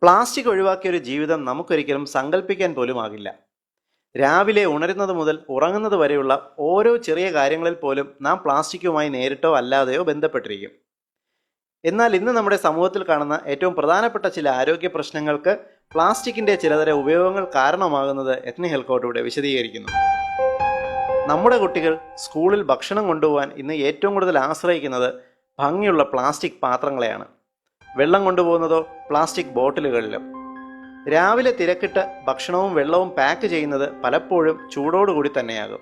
Plastic ഒഴിവാക്കിയ ഒരു ജീവിതം നമുക്കൊരിക്കലും സങ്കല്പിക്കാൻ പോലുമാകില്ല. രാവിലെ ഉണരുന്നത് മുതൽ ഉറങ്ങുന്നത് വരെയുള്ള ഓരോ ചെറിയ കാര്യങ്ങളിൽ പോലും നാം പ്ലാസ്റ്റിക്കുമായി നേരിട്ടോ അല്ലാതെയോ ബന്ധപ്പെട്ടിരിക്കും. എന്നാൽ ഇന്ന് നമ്മുടെ സമൂഹത്തിൽ കാണുന്ന ഏറ്റവും പ്രധാനപ്പെട്ട ചില ആരോഗ്യ പ്രശ്നങ്ങൾക്ക് പ്ലാസ്റ്റിക്കിന്റെ ചിലതരം ഉപയോഗങ്ങൾ കാരണമാകുന്നത് എത്നിക് ഹെൽത്ത് കോഡ് ഇവിടെ വിശദീകരിക്കുന്നു. നമ്മുടെ കുട്ടികൾ സ്കൂളിൽ ഭക്ഷണം കൊണ്ടുപോകാൻ ഇന്ന് ഏറ്റവും കൂടുതൽ ആശ്രയിക്കുന്നത് ഭംഗിയുള്ള പ്ലാസ്റ്റിക് പാത്രങ്ങളെയാണ്. വെള്ളം കൊണ്ടുപോകുന്നതോ പ്ലാസ്റ്റിക് ബോട്ടിലുകളിലും. രാവിലെ തിരക്കിട്ട് ഭക്ഷണവും വെള്ളവും പാക്ക് ചെയ്യുന്നത് പലപ്പോഴും ചൂടോടുകൂടി തന്നെയാകും.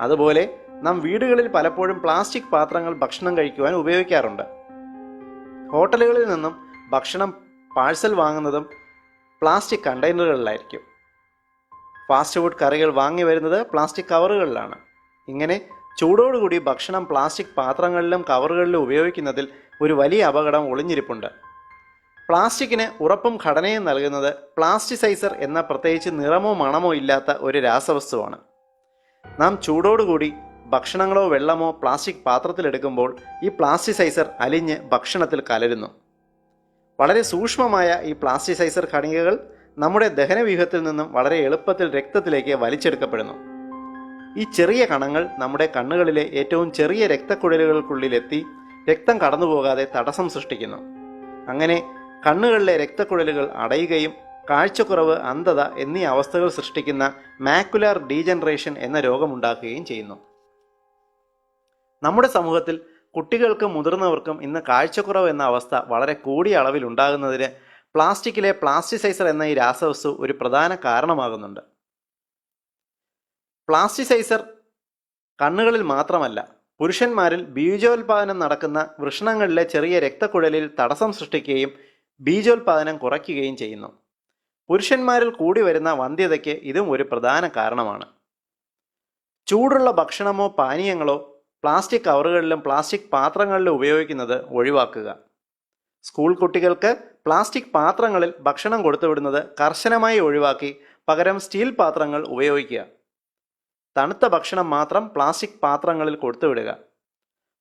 അതുപോലെ നാം വീടുകളിൽ പലപ്പോഴും പ്ലാസ്റ്റിക് പാത്രങ്ങൾ ഭക്ഷണം കഴിക്കുവാൻ ഉപയോഗിക്കാറുണ്ട്. ഹോട്ടലുകളിൽ നിന്നും ഭക്ഷണം പാഴ്സൽ വാങ്ങുന്നതും പ്ലാസ്റ്റിക് കണ്ടെയ്നറുകളിലായിരിക്കും. ഫാസ്റ്റ് ഫുഡ് കറികൾ വാങ്ങി വരുന്നത് പ്ലാസ്റ്റിക് കവറുകളിലാണ്. ഇങ്ങനെ ചൂടോടുകൂടി ഭക്ഷണം പ്ലാസ്റ്റിക് പാത്രങ്ങളിലും കവറുകളിലും ഉപയോഗിക്കുന്നതിൽ ഒരു വലിയ അപകടം ഒളിഞ്ഞിരിപ്പുണ്ട്. പ്ലാസ്റ്റിക്കിന് ഉറപ്പും ഘടനയും നൽകുന്നത് പ്ലാസ്റ്റിസൈസർ എന്ന പ്രത്യേകിച്ച് നിറമോ മണമോ ഇല്ലാത്ത ഒരു രാസവസ്തുവാണ്. നാം ചൂടോടുകൂടി ഭക്ഷണങ്ങളോ വെള്ളമോ പ്ലാസ്റ്റിക് പാത്രത്തിലെടുക്കുമ്പോൾ ഈ പ്ലാസ്റ്റിസൈസർ അലിഞ്ഞ് ഭക്ഷണത്തിൽ കലരുന്നു. വളരെ സൂക്ഷ്മമായ ഈ പ്ലാസ്റ്റിസൈസർ കണികകൾ നമ്മുടെ ദഹനവ്യൂഹത്തിൽ നിന്നും വളരെ എളുപ്പത്തിൽ രക്തത്തിലേക്ക് വലിച്ചെടുക്കപ്പെടുന്നു. ഈ ചെറിയ കണങ്ങൾ നമ്മുടെ കണ്ണുകളിലെ ഏറ്റവും ചെറിയ രക്തക്കുഴലുകൾക്കുള്ളിലെത്തി രക്തം കടന്നുപോകാതെ തടസ്സം സൃഷ്ടിക്കുന്നു. അങ്ങനെ കണ്ണുകളിലെ രക്തക്കുഴലുകൾ അടയുകയും കാഴ്ചക്കുറവ്, അന്ധത എന്നീ അവസ്ഥകൾ സൃഷ്ടിക്കുന്ന മാക്കുലാർ ഡീജനറേഷൻ എന്ന രോഗമുണ്ടാക്കുകയും ചെയ്യുന്നു. നമ്മുടെ സമൂഹത്തിൽ കുട്ടികൾക്കും മുതിർന്നവർക്കും ഇന്ന് കാഴ്ചക്കുറവ് എന്ന അവസ്ഥ വളരെ കൂടിയ അളവിൽ ഉണ്ടാകുന്നതിന് പ്ലാസ്റ്റിക്കിലെ പ്ലാസ്റ്റിസൈസർ എന്ന ഈ രാസവസ്തു ഒരു പ്രധാന കാരണമാകുന്നുണ്ട്. പ്ലാസ്റ്റിസൈസർ കണ്ണുകളിൽ മാത്രമല്ല, പുരുഷന്മാരിൽ ബീജോത്പാദനം നടക്കുന്ന വൃഷണങ്ങളിലെ ചെറിയ രക്തക്കുഴലിൽ തടസ്സം സൃഷ്ടിക്കുകയും ബീജോത്പാദനം കുറയ്ക്കുകയും ചെയ്യുന്നു. പുരുഷന്മാരിൽ കൂടി വരുന്ന വന്ധ്യതയ്ക്ക് ഇതും ഒരു പ്രധാന കാരണമാണ്. ചൂടുള്ള ഭക്ഷണമോ പാനീയങ്ങളോ പ്ലാസ്റ്റിക് കവറുകളിലും പ്ലാസ്റ്റിക് പാത്രങ്ങളിലും ഉപയോഗിക്കുന്നത് ഒഴിവാക്കുക. സ്കൂൾ കുട്ടികൾക്ക് പ്ലാസ്റ്റിക് പാത്രങ്ങളിൽ ഭക്ഷണം കൊടുത്തുവിടുന്നത് കർശനമായി ഒഴിവാക്കി പകരം സ്റ്റീൽ പാത്രങ്ങൾ ഉപയോഗിക്കുക. തണുത്ത ഭക്ഷണം മാത്രം പ്ലാസ്റ്റിക് പാത്രങ്ങളിൽ കൊടുത്തുവിടുക.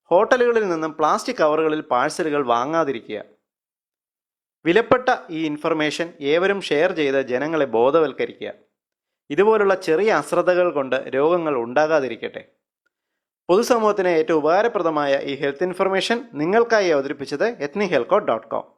ഹോട്ടലുകളിൽ നിന്നും പ്ലാസ്റ്റിക് കവറുകളിൽ പാഴ്സലുകൾ വാങ്ങാതിരിക്കുക. വിലപ്പെട്ട ഈ ഇൻഫർമേഷൻ ഏവരും ഷെയർ ചെയ്ത് ജനങ്ങളെ ബോധവൽക്കരിക്കുക. ഇതുപോലുള്ള ചെറിയ അശ്രദ്ധകൾ കൊണ്ട് രോഗങ്ങൾ ഉണ്ടാകാതിരിക്കട്ടെ. പൊതുസമൂഹത്തിന് ഏറ്റവും ഉപകാരപ്രദമായ ഈ ഹെൽത്ത് ഇൻഫർമേഷൻ നിങ്ങൾക്കായി അവതരിപ്പിച്ചത് ethnichealthcode.com.